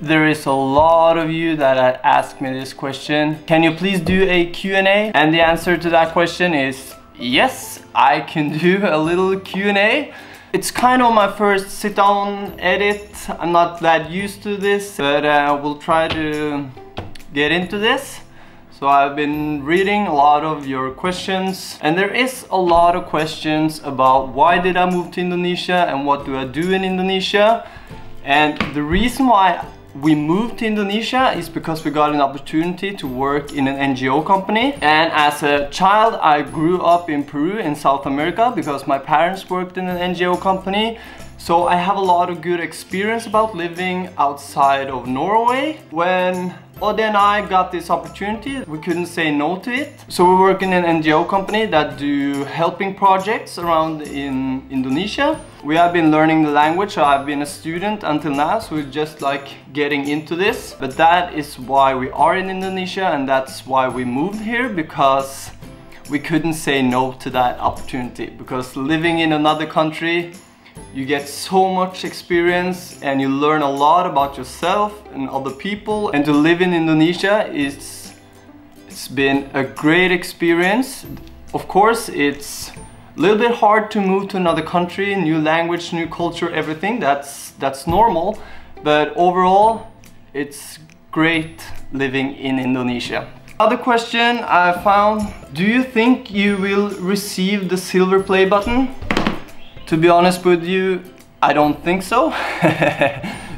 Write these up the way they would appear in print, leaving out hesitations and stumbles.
There is a lot of you that ask me this question. Can you please do a Q&A? And the answer to that question is yes, I can do a little Q&A. It's kind of my first sit-down edit. I'm not that used to this, but we'll try to get into this. So I've been reading a lot of your questions, and there is a lot of questions about why did I move to Indonesia and what do I do in Indonesia. And the reason why we moved to Indonesia is because we got an opportunity to work in an NGO company. And as a child, I grew up in Peru in South America because my parents worked in an NGO company. So I have a lot of good experience about living outside of Norway. When Odd and I got this opportunity, we couldn't say no to it. So we work in an NGO company that do helping projects around in Indonesia. We have been learning the language, so I've been a student until now, so we're just like getting into this. But that is why we are in Indonesia, and that's why we moved here, because we couldn't say no to that opportunity. Because living in another country, you get so much experience and you learn a lot about yourself and other people. And to live in Indonesia, it's been a great experience. Of course, it's a little bit hard to move to another country, new language, new culture, everything. That's normal. But overall, it's great living in Indonesia. Other question I found, do you think you will receive the silver play button? To be honest with you, I don't think so.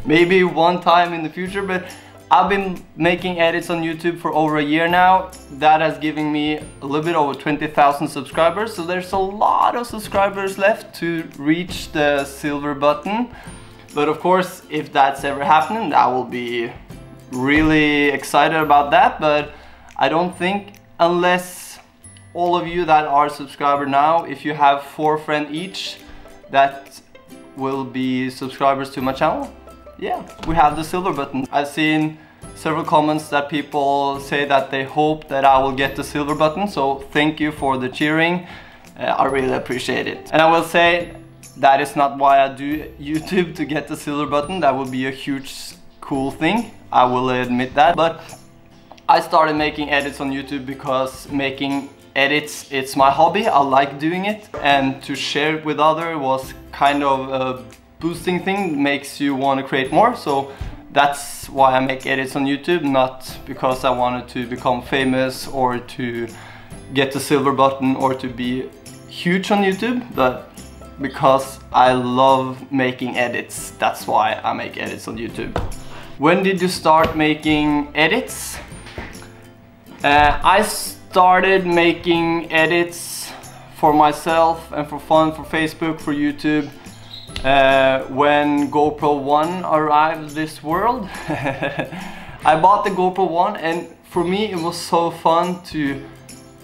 Maybe one time in the future, but I've been making edits on YouTube for over a year now. That has given me a little bit over 20,000 subscribers, so there's a lot of subscribers left to reach the silver button. But of course, if that's ever happening, I will be really excited about that. But I don't think, unless all of you that are subscribers now, if you have 4 friends each, that will be subscribers to my channel. Yeah, we have the silver button. I've seen several comments that people say that they hope that I will get the silver button, so thank you for the cheering. I really appreciate it. And I will say that is not why I do YouTube, to get the silver button. That would be a huge cool thing, I will admit that. But I started making edits on YouTube because making edits, it's my hobby. I like doing it, and to share it with others was kind of a boosting thing, makes you want to create more. So that's why I make edits on YouTube, not because I wanted to become famous or to get the silver button or to be huge on YouTube, but because I love making edits. That's why I make edits on YouTube. When did you start making edits? I started making edits for myself and for fun, for Facebook, for YouTube, when GoPro 1 arrived this world. I bought the GoPro 1, and for me it was so fun to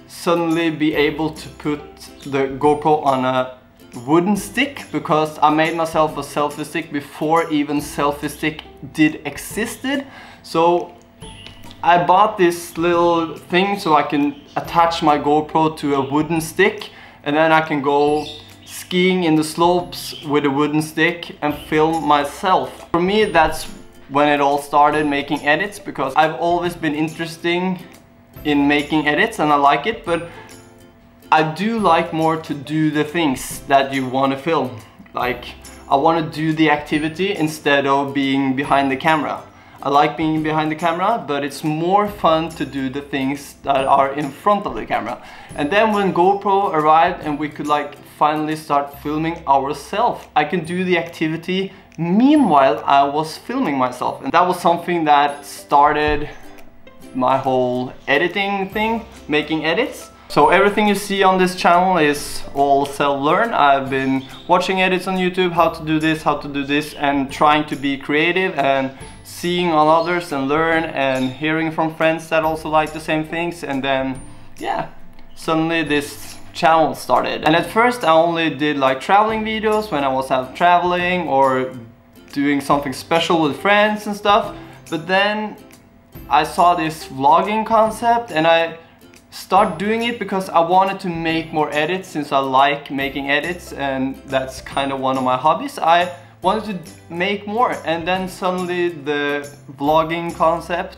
suddenly be able to put the GoPro on a wooden stick, because I made myself a selfie stick before even selfie stick did existed. So I bought this little thing so I can attach my GoPro to a wooden stick, and then I can go skiing in the slopes with a wooden stick and film myself. For me, that's when it all started, making edits, because I've always been interested in making edits and I like it, but I do like more to do the things that you want to film. Like, I want to do the activity instead of being behind the camera. I like being behind the camera, but it's more fun to do the things that are in front of the camera. And then when GoPro arrived and we could like finally start filming ourselves, I can do the activity meanwhile I was filming myself. And that was something that started my whole editing thing, making edits. So everything you see on this channel is all self-learned. I've been watching edits on YouTube, how to do this, and trying to be creative and seeing on others and learn, and hearing from friends that also like the same things. And then, yeah, suddenly this channel started. And at first I only did like traveling videos when I was out traveling or doing something special with friends and stuff. But then I saw this vlogging concept and I started doing it because I wanted to make more edits, since I like making edits and that's kind of one of my hobbies. I wanted to make more, and then suddenly the vlogging concept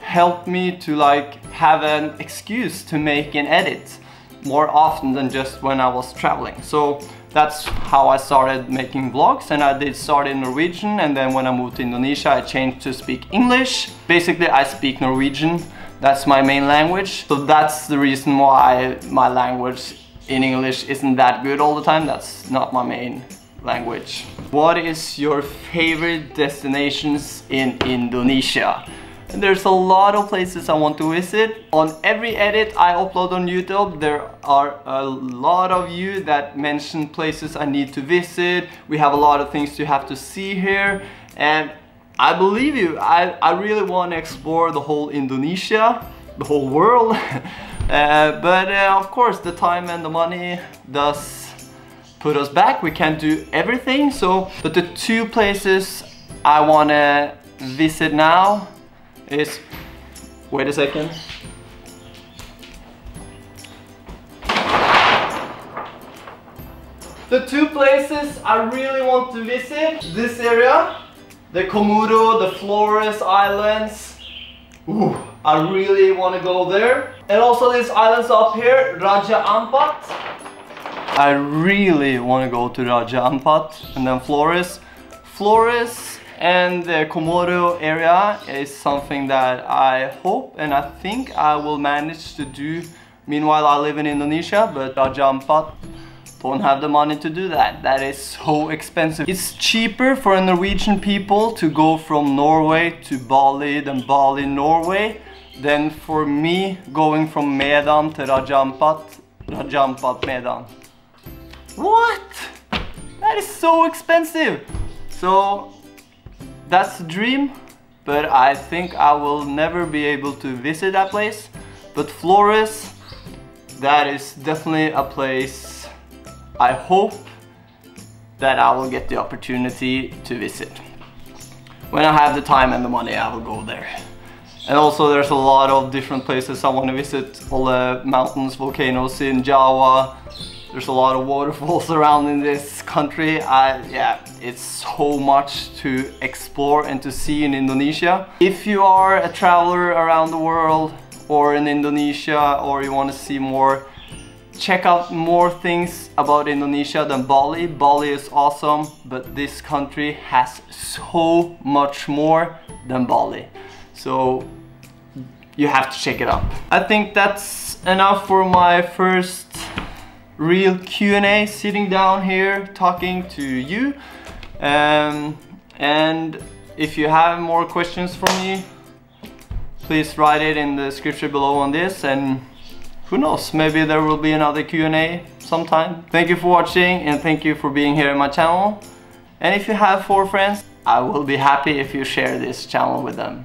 helped me to like have an excuse to make and edit more often than just when I was traveling. So that's how I started making vlogs, and I did start in Norwegian, and then when I moved to Indonesia I changed to speak English. Basically I speak Norwegian, that's my main language, so that's the reason why my language in English isn't that good all the time. That's not my main language. What is your favorite destinations in Indonesia? And there's a lot of places I want to visit. On every edit I upload on YouTube, there are a lot of you that mention places I need to visit. We have a lot of things you have to see here, and I believe you. I really want to explore the whole Indonesia, the whole world. But of course the time and the money does put us back. We can't do everything. But the two places I want to visit now is, wait a second. The two places I really want to visit, this area, the Komodo, the Flores Islands. Ooh, I really want to go there. And also these islands up here, Raja Ampat. I really want to go to Raja Ampat, and then Flores. Flores and the Komodo area is something that I hope and I think I will manage to do meanwhile I live in Indonesia, but Raja Ampat don't have the money to do that. That is so expensive. It's cheaper for Norwegian people to go from Norway to Bali than Bali, Norway, than for me going from Medan to Raja Ampat, Medan. What? That is so expensive. So that's a dream, but I think I will never be able to visit that place. But Flores, that is definitely a place I hope that I will get the opportunity to visit. When I have the time and the money, I will go there. And also there's a lot of different places I want to visit. All the mountains, volcanoes in Java. There's a lot of waterfalls around in this country. Yeah, it's so much to explore and to see in Indonesia. If you are a traveler around the world or in Indonesia, or you want to see more, check out more things about Indonesia than Bali. Bali is awesome, but this country has so much more than Bali. So you have to check it out. I think that's enough for my first real Q&A, sitting down here talking to you. And if you have more questions for me, please write it in the description below on this, and who knows, maybe there will be another Q&A sometime. Thank you for watching, and thank you for being here in my channel. And if you have 4 friends, I will be happy if you share this channel with them.